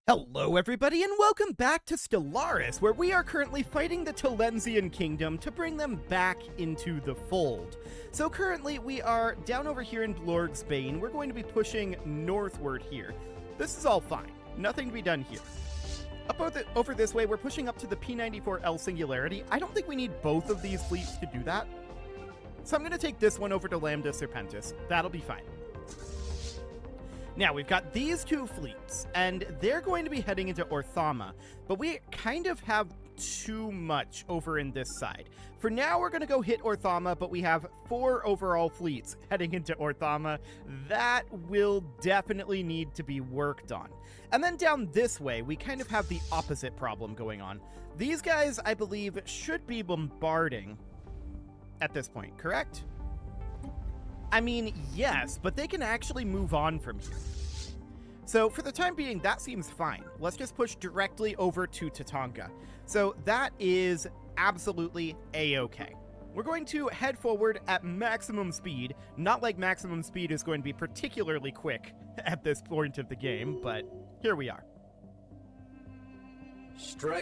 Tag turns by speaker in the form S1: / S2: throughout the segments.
S1: Hello everybody and welcome back to Stellaris, where we are currently fighting the Talensian Kingdom to bring them back into the fold. So currently we are down over here in Blorg's Bane. We're going to be pushing northward here. This is all fine. Nothing to be done here. Over this way, we're pushing up to the P94L Singularity. I don't think we need both of these fleets to do that. So I'm going to take this one over to Lambda Serpentis. That'll be fine. Now, we've got these two fleets, and they're going to be heading into Orthama, but we kind of have too much over in this side. For now, we're going to go hit Orthama, but we have 4 overall fleets heading into Orthama. That will definitely need to be worked on. And then down this way, we kind of have the opposite problem going on. These guys, I believe, should be bombarding at this point, correct? I mean, yes, but they can actually move on from here. So for the time being, that seems fine. Let's just push directly over to Tatanka. So that is absolutely A-okay. We're going to head forward at maximum speed. Not like maximum speed is going to be particularly quick at this point of the game, but here we are.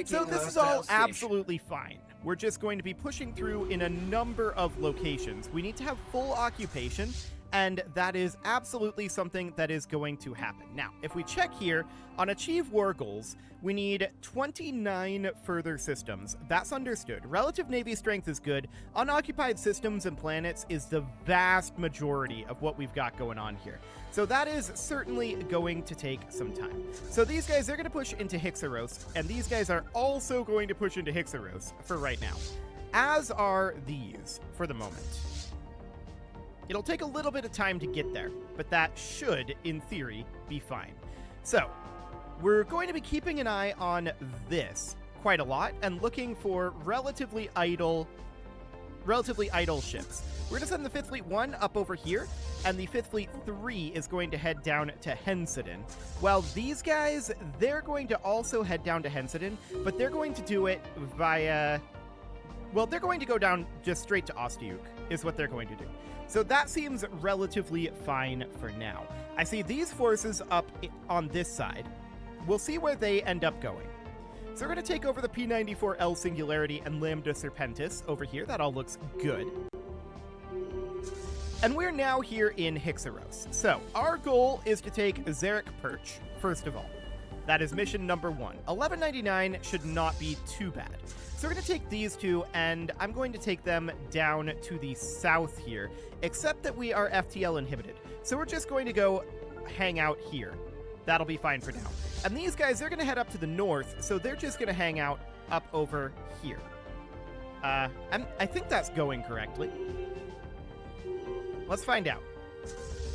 S1: So this is all absolutely fine. We're just going to be pushing through in a number of locations. We need to have full occupation, and that is absolutely something that is going to happen. Now, if we check here, on Achieve War Goals, we need 29 further systems. That's understood. Relative Navy Strength is good. Unoccupied systems and planets is the vast majority of what we've got going on here. So that is certainly going to take some time. So these guys, they're going to push into Hixeros, and these guys are also going to push into Hixeros for right now, as are these for the moment. It'll take a little bit of time to get there, but that should, in theory, be fine. So, we're going to be keeping an eye on this quite a lot and looking for relatively idle ships. We're going to send the 5th Fleet 1 up over here, and the 5th Fleet 3 is going to head down to Hensidon. While these guys, they're going to also head down to Hensidon, but they're going to do it via... Well, they're going to go down just straight to Ostiuk, is what they're going to do. So that seems relatively fine for now. I see these forces up on this side. We'll see where they end up going. So we're going to take over the P94L Singularity and Lambda Serpentis over here. That all looks good. And we're now here in Hixeros. So our goal is to take Zarek Perch, first of all. That is mission number 1. 1199 should not be too bad. So we're going to take these two, and I'm going to take them down to the south here, except that we are FTL inhibited. So we're just going to go hang out here. That'll be fine for now. And these guys, they're going to head up to the north, so they're just going to hang out up over here. I think that's going correctly. Let's find out.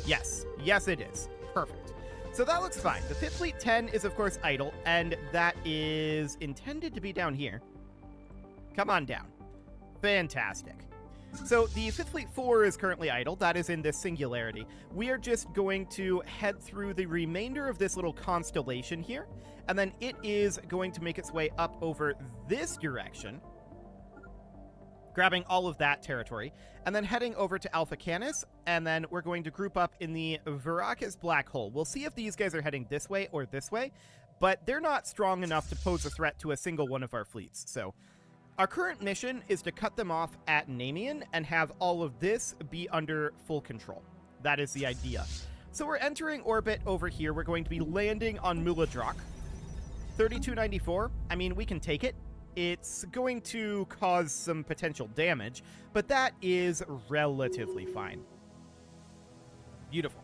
S1: Yes. Yes, it is. Perfect. So that looks fine. The 5th Fleet 10 is, of course, idle, and that is intended to be down here. Come on down. Fantastic. So the 5th Fleet 4 is currently idle. That is in this Singularity. We are just going to head through the remainder of this little constellation here, and then it is going to make its way up over this direction, grabbing all of that territory, and then heading over to Alpha Canis, and then we're going to group up in the Veracis Black Hole. We'll see if these guys are heading this way or this way, but they're not strong enough to pose a threat to a single one of our fleets, so... Our current mission is to cut them off at Namian and have all of this be under full control. That is the idea. So we're entering orbit over here. We're going to be landing on Muladrak. 3294, I mean, we can take it. It's going to cause some potential damage, but that is relatively fine. Beautiful.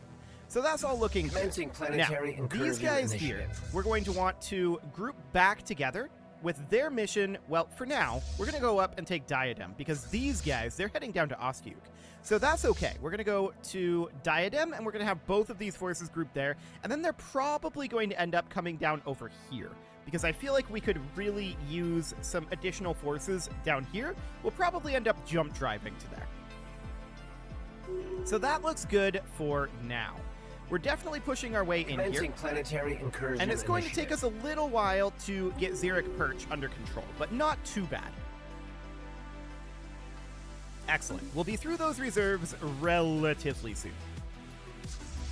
S1: So that's all looking good. Now, these guys here, we're going to want to group back together with their mission. Well, for now, we're going to go up and take Diadem, because these guys, they're heading down to Ostiuk. So that's okay. We're going to go to Diadem, and we're going to have both of these forces grouped there, and then they're probably going to end up coming down over here, because I feel like we could really use some additional forces down here. We'll probably end up jump driving to there. So that looks good for now. We're definitely pushing our way in here,
S2: planetary incursion
S1: and it's going to take us a little while to get Zarek Perch under control, but not too bad. Excellent. We'll be through those reserves relatively soon.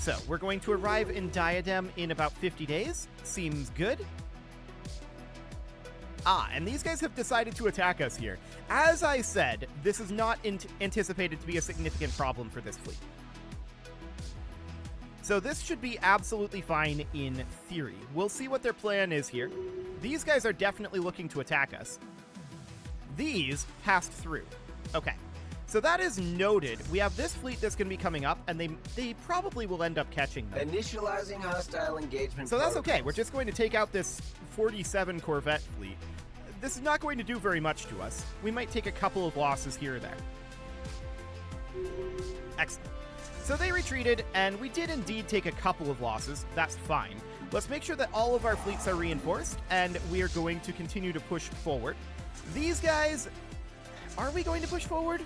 S1: So, we're going to arrive in Diadem in about 50 days. Seems good. Ah, and these guys have decided to attack us here. As I said, this is not anticipated to be a significant problem for this fleet. So this should be absolutely fine in theory. We'll see what their plan is here. These guys are definitely looking to attack us. These passed through. Okay. So that is noted. We have this fleet that's going to be coming up, and they probably will end up catching them.
S2: Initializing hostile engagement.
S1: So that's okay. We're just going to take out this 47 Corvette fleet. This is not going to do very much to us. We might take a couple of losses here or there. Excellent. So they retreated, and we did indeed take a couple of losses. That's fine. Let's make sure that all of our fleets are reinforced, and we are going to continue to push forward. These guys... Are we going to push forward?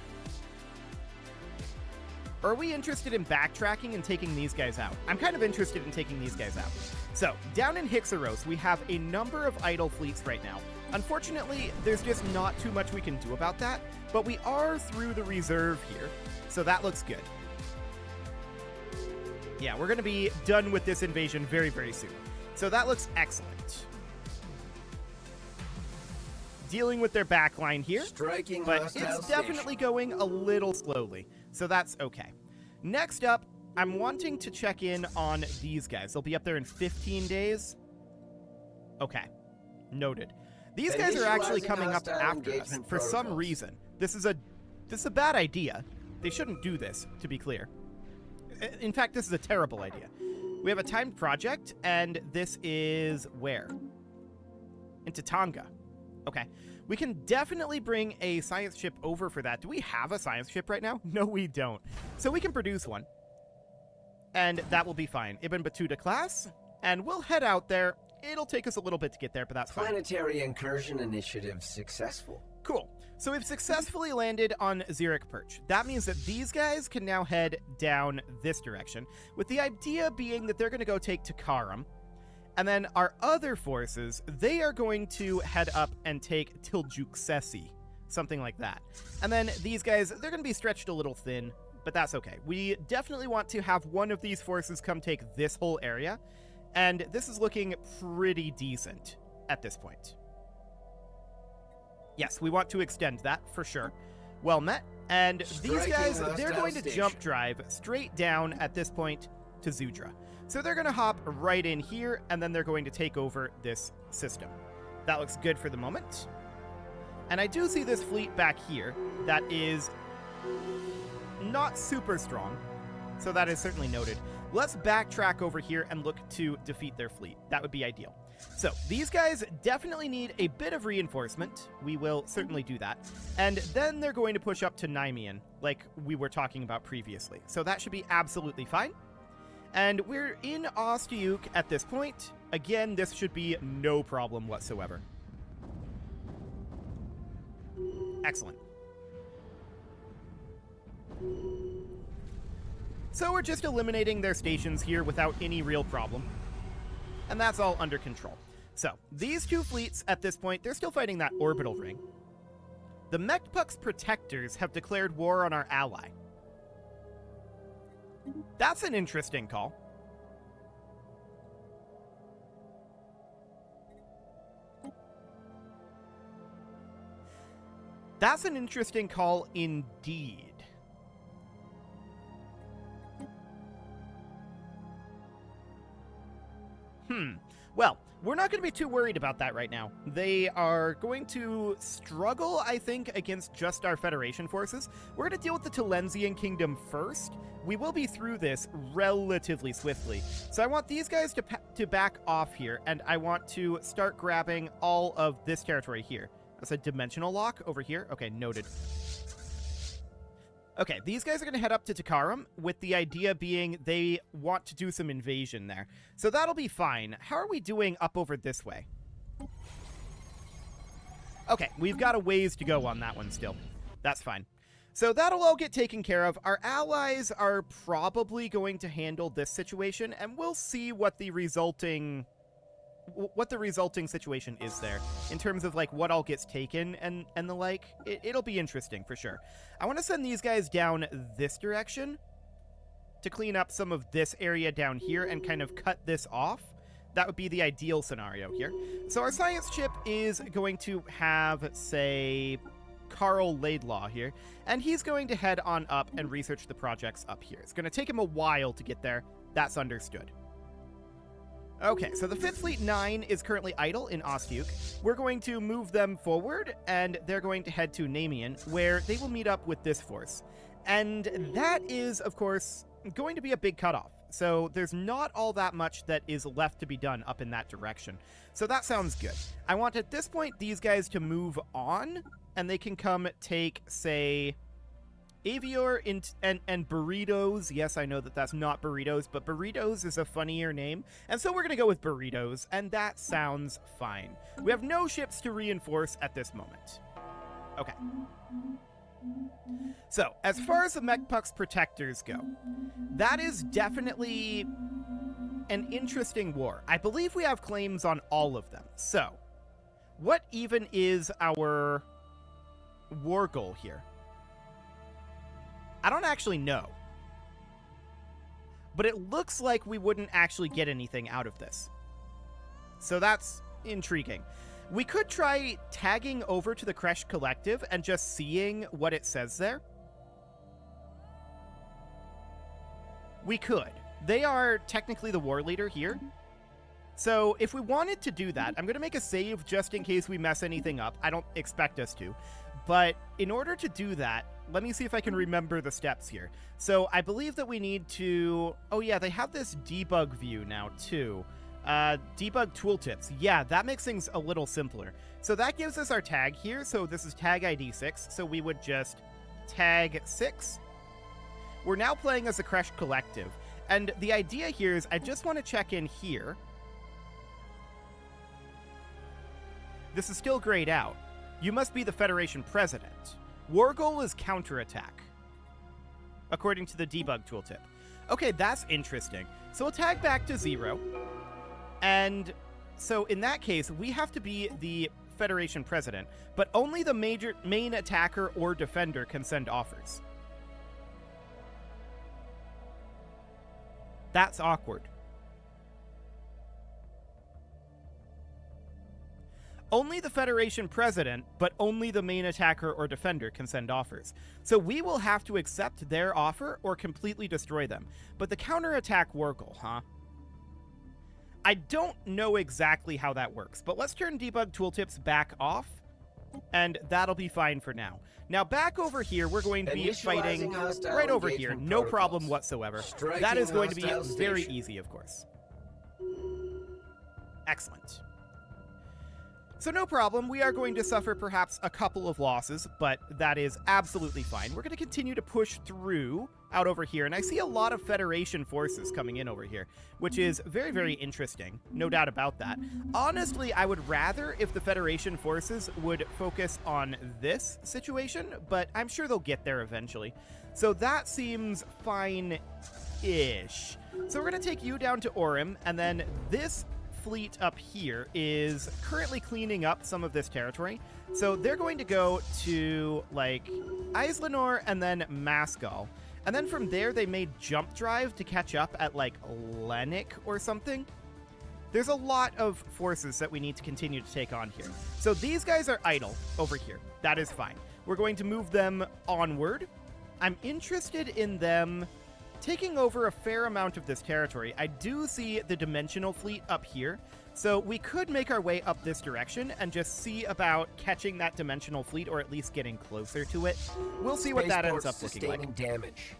S1: Or are we interested in backtracking and taking these guys out? I'm kind of interested in taking these guys out. So, down in Hixeros, we have a number of idle fleets right now. Unfortunately, there's just not too much we can do about that, but we are through the reserve here, so that looks good. Yeah, we're going to be done with this invasion very, very soon. So that looks excellent. Dealing with their backline here, but it's definitely going a little slowly, so that's okay. Next up, I'm wanting to check in on these guys. They'll be up there in 15 days. Okay, noted. These guys are actually coming up after us for some reason. This is a bad idea. They shouldn't do this, to be clear. In fact, this is a terrible idea. We have a timed project, and this is where? Into Tonga. Okay. We can definitely bring a science ship over for that. Do we have a science ship right now? No, we don't. So we can produce one. And that will be fine. Ibn Battuta class. And we'll head out there. It'll take us a little bit to get there, but that's fine.
S2: Planetary incursion initiative successful.
S1: Cool. So we've successfully landed on Zurich Perch. That means that these guys can now head down this direction, with the idea being that they're going to go take Takaram. And then our other forces, they are going to head up and take Tiljuksesi, something like that. And then these guys, they're going to be stretched a little thin, but that's okay. We definitely want to have one of these forces come take this whole area, and this is looking pretty decent at this point. Yes, we want to extend that for sure. Well met. And these guys, they're going to jump drive straight down at this point to Zudra. So they're going to hop right in here, and then they're going to take over this system. That looks good for the moment. And I do see this fleet back here that is not super strong, so that is certainly noted. Let's backtrack over here and look to defeat their fleet. That would be ideal. So these guys definitely need a bit of reinforcement. We will certainly do that. And then they're going to push up to Nymeon, like we were talking about previously. So that should be absolutely fine. And we're in Ostiuk at this point. Again, this should be no problem whatsoever. Excellent. So we're just eliminating their stations here without any real problem. And that's all under control. So, these two fleets at this point, they're still fighting that orbital ring. The Mechpuck's protectors have declared war on our ally. That's an interesting call. That's an interesting call indeed. Well, we're not going to be too worried about that right now. They are going to struggle, I think, against just our Federation forces. We're going to deal with the Telensian Kingdom first. We will be through this relatively swiftly. So I want these guys to back off here, and I want to start grabbing all of this territory here. That's a dimensional lock over here. Okay, noted. Okay, these guys are going to head up to Takaram, with the idea being they want to do some invasion there. So that'll be fine. How are we doing up over this way? Okay, we've got a ways to go on that one still. That's fine. So that'll all get taken care of. Our allies are probably going to handle this situation, and we'll see what the resulting situation is there in terms of like what all gets taken and the like. It'll be interesting for sure. I want to send these guys down this direction to clean up some of this area down here and kind of cut this off. That would be the ideal scenario here. So our science chip is going to have, say, Carl Laidlaw here, and he's going to head on up and research the projects up here. It's going to take him a while to get there. That's understood. Okay, so the 5th Fleet 9 is currently idle in Ostyuk. We're going to move them forward, and they're going to head to Namian, where they will meet up with this force. And that is, of course, going to be a big cutoff. So there's not all that much that is left to be done up in that direction. So that sounds good. I want at this point these guys to move on, and they can come take, say, Avior and Burritos. Yes, I know that that's not Burritos, but Burritos is a funnier name. And so we're going to go with Burritos, and that sounds fine. We have no ships to reinforce at this moment. Okay. So, as far as the Mechpuck's protectors go, that is definitely an interesting war. I believe we have claims on all of them. So, what even is our war goal here? I don't actually know. But it looks like we wouldn't actually get anything out of this. So that's intriguing. We could try tagging over to the Kresh Collective and just seeing what it says there. We could. They are technically the war leader here. So if we wanted to do that, I'm going to make a save just in case we mess anything up. I don't expect us to. But in order to do that, let me see if I can remember the steps here. So I believe that we need to... Oh yeah, they have this debug view now too. Debug tooltips. Yeah, that makes things a little simpler. So that gives us our tag here. So this is tag ID 6. So we would just tag 6. We're now playing as the Kresh Collective. And the idea here is I just want to check in here. This is still grayed out. You must be the Federation President. War goal is counterattack, according to the debug tooltip. Okay, that's interesting. So we'll tag back to 0. And so in that case, we have to be the Federation President, but only the main attacker or defender can send offers. That's awkward. Only the Federation President, but only the main attacker or defender can send offers. So we will have to accept their offer or completely destroy them. But the counterattack war goal, huh? I don't know exactly how that works, but let's turn debug tooltips back off, and that'll be fine for now. Now back over here, we're going to be fighting right over here, no problem whatsoever. That is going to be very easy, of course. Excellent. So no problem, we are going to suffer perhaps a couple of losses, but that is absolutely fine. We're going to continue to push through out over here, and I see a lot of Federation forces coming in over here, which is very, very interesting, no doubt about that. Honestly, I would rather if the Federation forces would focus on this situation, but I'm sure they'll get there eventually. So that seems fine-ish. So we're going to take you down to Orem, and then this fleet up here is currently cleaning up some of this territory. So they're going to go to, like, Islanor and then Maskell. And then from there, they may jump drive to catch up at, like, Lennox or something. There's a lot of forces that we need to continue to take on here. So these guys are idle over here. That is fine. We're going to move them onward. I'm interested in them taking over a fair amount of this territory. I do see the Dimensional Fleet up here, so we could make our way up this direction and just see about catching that Dimensional Fleet, or at least getting closer to it. We'll see what that ends up looking like.
S2: Damage.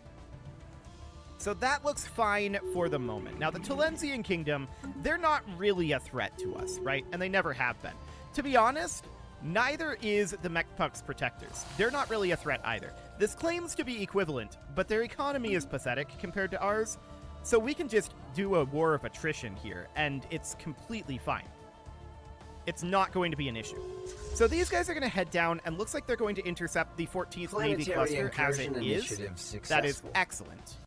S1: So that looks fine for the moment. Now, the Talensian Kingdom, they're not really a threat to us, right? And they never have been. To be honest, neither is the Mechpuck's Protectors. They're not really a threat either. This claims to be equivalent, but their economy is pathetic compared to ours, so we can just do a war of attrition here, and it's completely fine. It's not going to be an issue. So these guys are going to head down, and looks like they're going to intercept the 14th Navy Cluster as it is. That is excellent.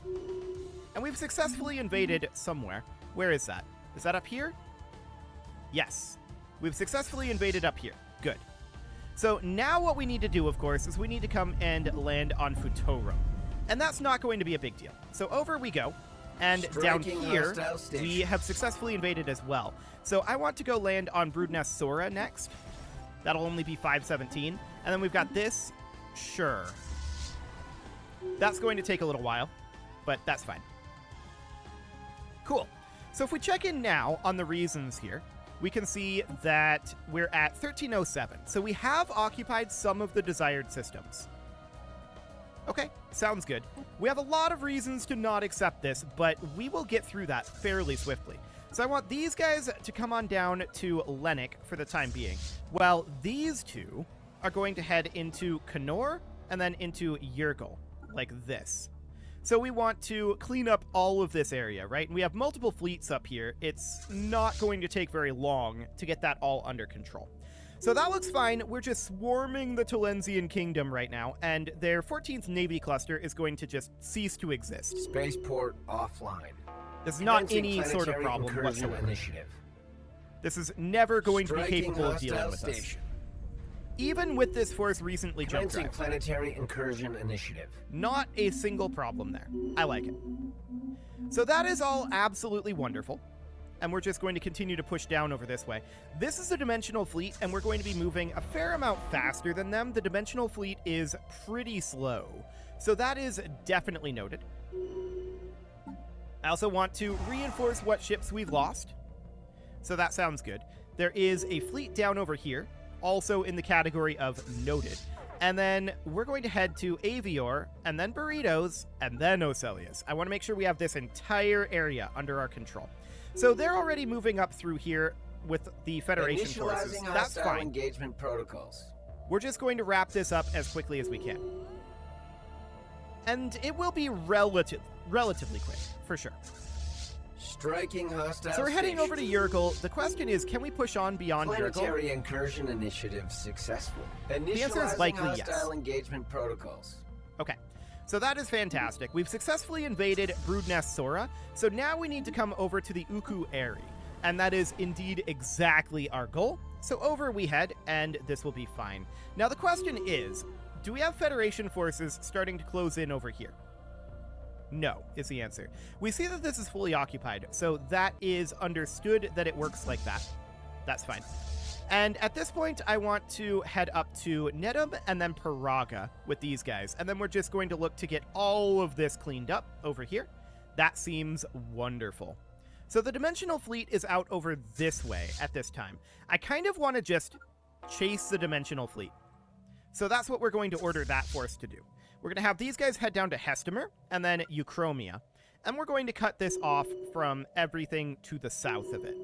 S1: And we've successfully invaded somewhere. Where is that? Is that up here? Yes. We've successfully invaded up here. Good. So now what we need to do, of course, is we need to come and land on Futorum. And that's not going to be a big deal. So over we go. And down
S2: Striking
S1: here,
S2: hostile station.
S1: we have successfully invaded as well. So I want to go land on Broodnest Sora next. That'll only be 517. And then we've got this. Sure. That's going to take a little while, but that's fine. Cool. So if we check in now on the reasons here, we can see that we're at 1307. So we have occupied some of the desired systems. Okay, sounds good. We have a lot of reasons to not accept this, but we will get through that fairly swiftly. So I want these guys to come on down to Lennox for the time being, while these two are going to head into Kenor and then into Yergel, like this. So we want to clean up all of this area, right? And we have multiple fleets up here. It's not going to take very long to get that all under control. So that looks fine. We're just swarming the Talensian Kingdom right now, and their 14th Navy cluster is going to just cease to exist.
S2: Spaceport offline.
S1: This is not
S2: Commencing
S1: any sort of
S2: planetary
S1: problem
S2: incursion
S1: whatsoever.
S2: Initiative.
S1: This is never going to be
S2: Striking
S1: capable of dealing
S2: hostile
S1: with us.
S2: station.
S1: Even with this force recently jump
S2: Commencing
S1: drive.
S2: planetary incursion initiative.
S1: Not a single problem there. I like it. So that is all absolutely wonderful. And we're just going to continue to push down over this way. This is a dimensional fleet, and we're going to be moving a fair amount faster than them. The dimensional fleet is pretty slow. So that is definitely noted. I also want to reinforce what ships we've lost. So that sounds good. There is a fleet down over here, also in the category of noted. And then we're going to head to Avior, and then Burritos, and then Ocelius. I want to make sure we have this entire area under our control. So they're already moving up through here with the Federation forces.
S2: Initializing
S1: That's
S2: hostile
S1: fine.
S2: engagement protocols.
S1: We're just going to wrap this up as quickly as we can. And it will be relatively quick, for sure.
S2: Striking hostile
S1: So we're heading
S2: station.
S1: over to Yergel. The question is, can we push on beyond Yergel?
S2: Planetary incursion initiative successful.
S1: The answer is
S2: Initializing
S1: likely
S2: hostile
S1: yes.
S2: engagement protocols.
S1: Okay, so that is fantastic. We've successfully invaded Broodnest Sora, so now we need to come over to the Uku Eri, and that is indeed exactly our goal. So over we head, and this will be fine. Now the question is, do we have Federation forces starting to close in over here? No, is the answer. We see that this is fully occupied, so that is understood that it works like that. That's fine. And at this point, I want to head up to Nedum and then Paraga with these guys. And then we're just going to look to get all of this cleaned up over here. That seems wonderful. So the Dimensional Fleet is out over this way at this time. I kind of want to just chase the Dimensional Fleet. So that's what we're going to order that force to do. We're going to have these guys head down to Hestimer and then Euchromia. And we're going to cut this off from everything to the south of it.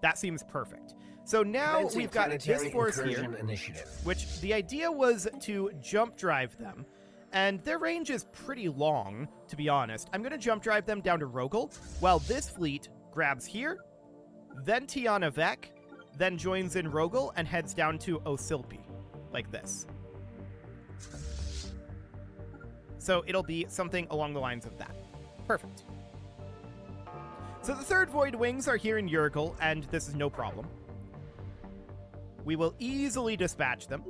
S1: That seems perfect. So now
S2: Commencing
S1: we've got this
S2: planetary
S1: force here,
S2: incursion initiative.
S1: which the idea was to jump drive them. And their range is pretty long, to be honest. I'm going to jump drive them down to Rogel, while this fleet grabs here, then Tiana Vec, then joins in Rogel and heads down to Osilpi, like this. So it'll be something along the lines of that. Perfect. So the third Void Wings are here in Yergel, and this is no problem. We will easily dispatch them.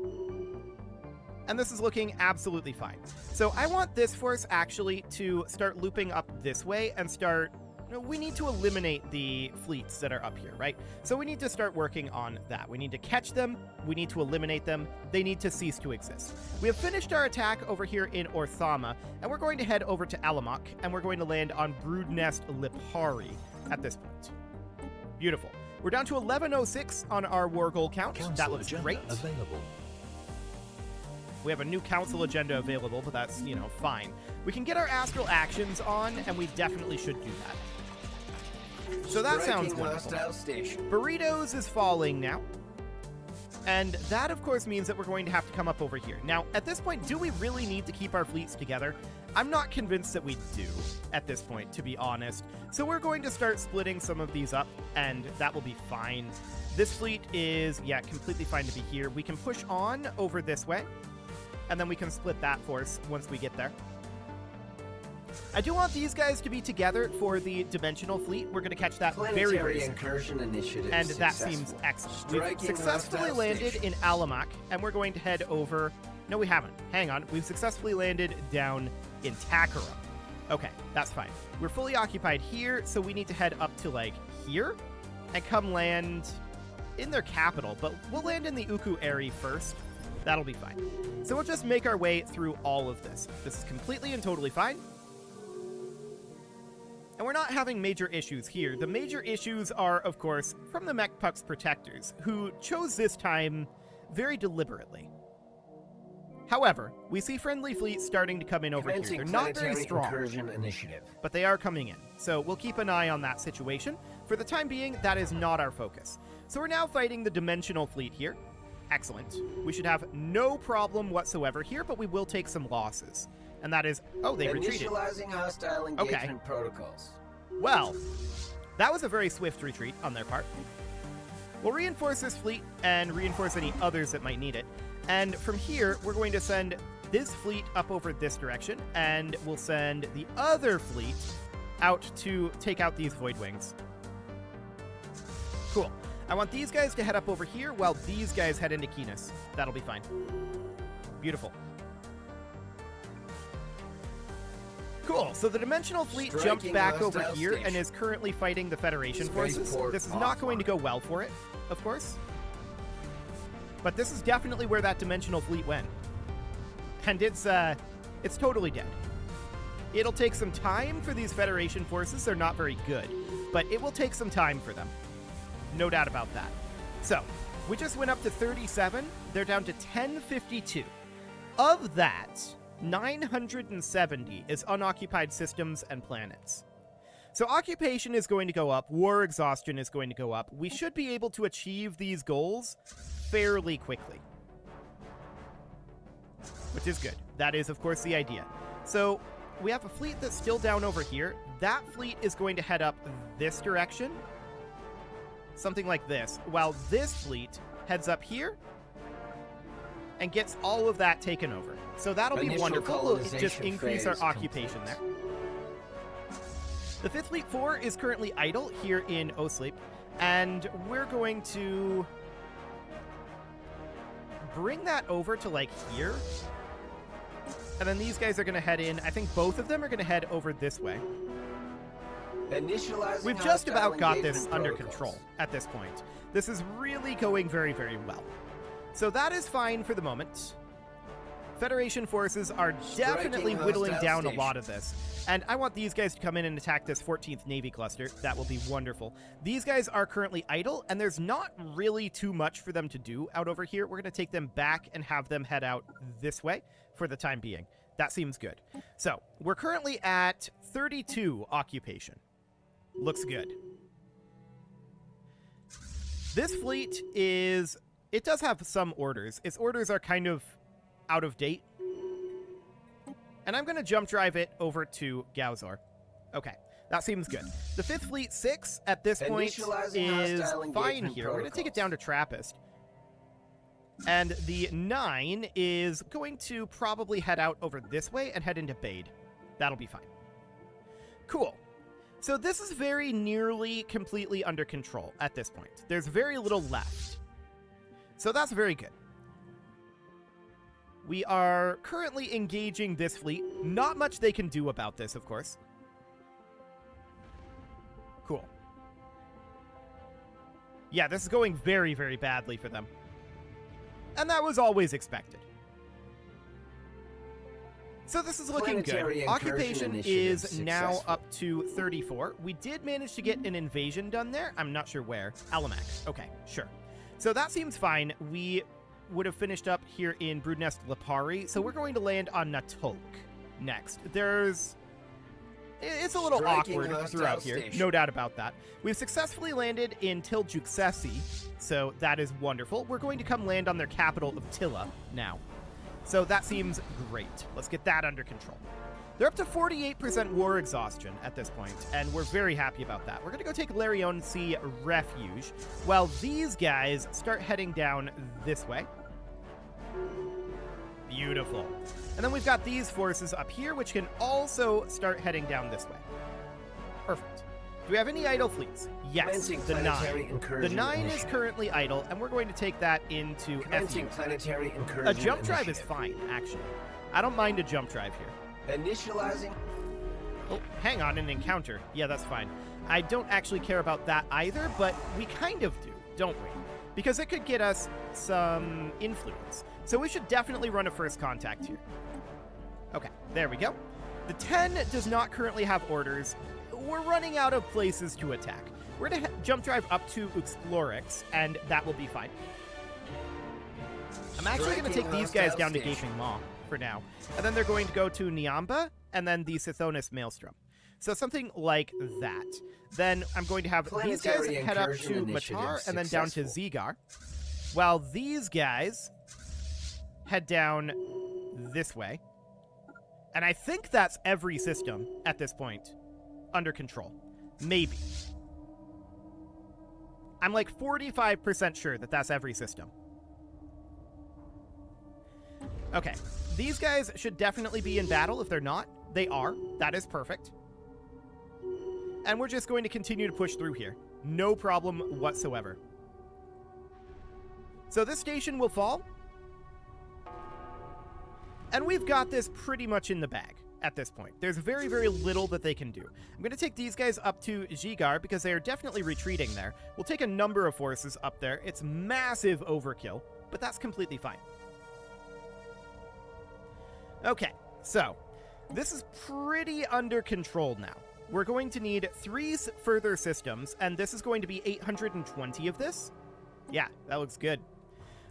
S1: And this is looking absolutely fine. So I want this force actually to start looping up this way and start... We need to eliminate the fleets that are up here, right? So we need to start working on that. We need to catch them. We need to eliminate them. They need to cease to exist. We have finished our attack over here in Orthama, and we're going to head over to Alamok, and we're going to land on Broodnest Lipari at this point. Beautiful. We're down to 1106 on our war goal count. That looks great.
S3: Available.
S1: We have a new council agenda available, but that's, fine. We can get our astral actions on, and we definitely should do that. So that sounds
S2: Striking
S1: wonderful.
S2: hostile station.
S1: Burritos is falling now. And that, of course, means that we're going to have to come up over here. Now, at this point, do we really need to keep our fleets together? I'm not convinced that we do at this point, to be honest. So we're going to start splitting some of these up, and that will be fine. This fleet is, completely fine to be here. We can push on over this way, and then we can split that force once we get there. I do want these guys to be together for the Dimensional Fleet. We're going to catch that very, very
S2: Planetary
S1: soon.
S2: incursion initiative
S1: And that
S2: successful.
S1: seems excellent. We've
S2: Striking
S1: successfully
S2: hostile
S1: landed
S2: station.
S1: in Alamok, and we're going to head over... No, we haven't. Hang on. We've successfully landed down in Takara. Okay, that's fine. We're fully occupied here, so we need to head up to, like, here and come land in their capital, but we'll land in the Uku area first. That'll be fine. So we'll just make our way through all of this. This is completely and totally fine. And we're not having major issues here. The major issues are, of course, from the Mechpuck's protectors, who chose this time very deliberately. However, we see friendly fleets starting to come in over here. They're not very strong, but they are coming in. So we'll keep an eye on that situation. For the time being, that is not our focus. So we're now fighting the Dimensional Fleet here. Excellent. We should have no problem whatsoever here, but we will take some losses. And that is... Oh, they retreated.
S2: Initializing hostile engagement protocols.
S1: Well, that was a very swift retreat on their part. We'll reinforce this fleet and reinforce any others that might need it. And from here, we're going to send this fleet up over this direction, and we'll send the other fleet out to take out these Void Wings. Cool. I want these guys to head up over here while these guys head into Keenus. That'll be fine. Beautiful. Cool, so the Dimensional Fleet jumped back over here and is currently fighting the Federation forces. This is not going to go well for it, of course. But this is definitely where that Dimensional Fleet went. And it's totally dead. It'll take some time for these Federation forces. They're not very good, but it will take some time for them. No doubt about that. So, we just went up to 37. They're down to 1052. Of that, 970 is unoccupied systems and planets. So occupation is going to go up, war exhaustion is going to go up. We should be able to achieve these goals fairly quickly, which is good. That is, of course, the idea. So we have a fleet that's still down over here. That fleet is going to head up this direction, something like this, while this fleet heads up here and gets all of that taken over. So that'll be wonderful. We'll just increase our occupation there. The 5th Fleet 4 is currently idle here in Osleep, and we're going to bring that over to, like, here. And then these guys are going to head in. I think both of them are going to head over this way. We've just about got this under control at this point. This is really going very, very well. So that is fine for the moment. Federation forces are definitely whittling down a lot of this. And I want these guys to come in and attack this 14th Navy cluster. That will be wonderful. These guys are currently idle, and there's not really too much for them to do out over here. We're going to take them back and have them head out this way for the time being. That seems good. So, we're currently at 32 occupation. Looks good. This fleet is... It does have some orders. Its orders are kind of out of date. And I'm going to jump drive it over to Gauzor. Okay, that seems good. The 5th Fleet 6 at this point is fine here. We're going to take it down to Trappist. And the 9 is going to probably head out over this way and head into Bade. That'll be fine. Cool. So this is very nearly completely under control at this point. There's very little left. So that's very good. We are currently engaging this fleet. Not much they can do about this, of course. Cool. Yeah, this is going very, very badly for them. And that was always expected. So this is looking good. Occupation is now up to 34. We did manage to get an invasion done there. I'm not sure where. Alamac. Okay, sure. So that seems fine. We would have finished up here in Broodnest Lipari, so we're going to land on Natolk next. It's a little awkward throughout here, no doubt about that. We've successfully landed in Tiljuxesi, so that is wonderful. We're going to come land on their capital of Tilla now. So that seems great. Let's get that under control. They're up to 48% war exhaustion at this point, and we're very happy about that. We're going to go take Larionsi Refuge, while these guys start heading down this way. Beautiful. And then we've got these forces up here, which can also start heading down this way. Perfect. Do we have any idle fleets? Yes, the 9. The 9 is currently idle, and we're going to take that into FU. A jump drive is fine, actually. I don't mind a jump drive here.
S2: Initializing.
S1: Oh, hang on, an encounter. Yeah, that's fine. I don't actually care about that either, but we kind of do, don't we? Because it could get us some influence. So we should definitely run a first contact here. Okay, there we go. The 10 does not currently have orders. We're running out of places to attack. We're going to jump drive up to Explorix, and that will be fine. I'm actually going to take these guys down to Gaping Maw for now. And then they're going to go to Niamba, and then the Sithonus Maelstrom. So something like that. Then I'm going to have these guys head up to Matar, and then down to Zigar. While these guys head down this way. And I think that's every system at this point under control. Maybe. I'm like 45% sure that that's every system. Okay, these guys should definitely be in battle. If they're not, they are. That is perfect. And we're just going to continue to push through here. No problem whatsoever. So this station will fall. And we've got this pretty much in the bag at this point. There's very, very little that they can do. I'm going to take these guys up to Zigar because they are definitely retreating there. We'll take a number of forces up there. It's massive overkill, but that's completely fine. Okay, so this is pretty under control now. We're going to need 3 further systems, and this is going to be 820 of this. Yeah, that looks good.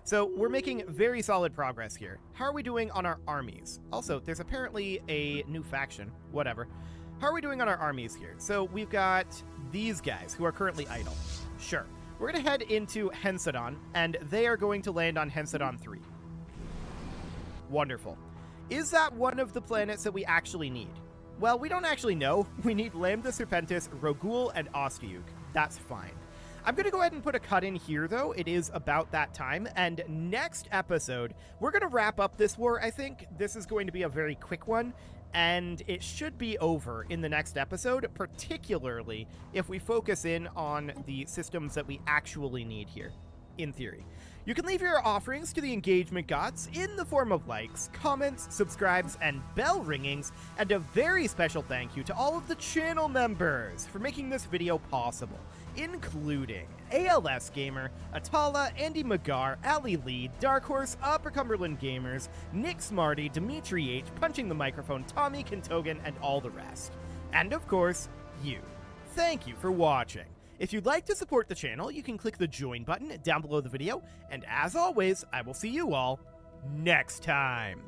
S1: So we're making very solid progress here. How are we doing on our armies? Also, there's apparently a new faction. Whatever. How are we doing on our armies here? So we've got these guys who are currently idle. Sure. We're going to head into Hensadon, and they are going to land on Hensadon 3. Wonderful. Is that one of the planets that we actually need? Well, we don't actually know. We need Lambda Serpentis, Rogul, and Ostiuk. That's fine. I'm going to go ahead and put a cut in here, though. It is about that time. And next episode, we're going to wrap up this war, I think. This is going to be a very quick one, and it should be over in the next episode, particularly if we focus in on the systems that we actually need here, in theory. You can leave your offerings to the engagement gods in the form of likes, comments, subscribes, and bell ringings, and a very special thank you to all of the channel members for making this video possible, including ALS Gamer, Atala, Andy Magar, Ali Lee, Dark Horse, Upper Cumberland Gamers, Nick Smarty, Dimitri H, Punching the Microphone, Tommy Kintogan, and all the rest. And of course, you. Thank you for watching. If you'd like to support the channel, you can click the join button down below the video, and as always, I will see you all next time.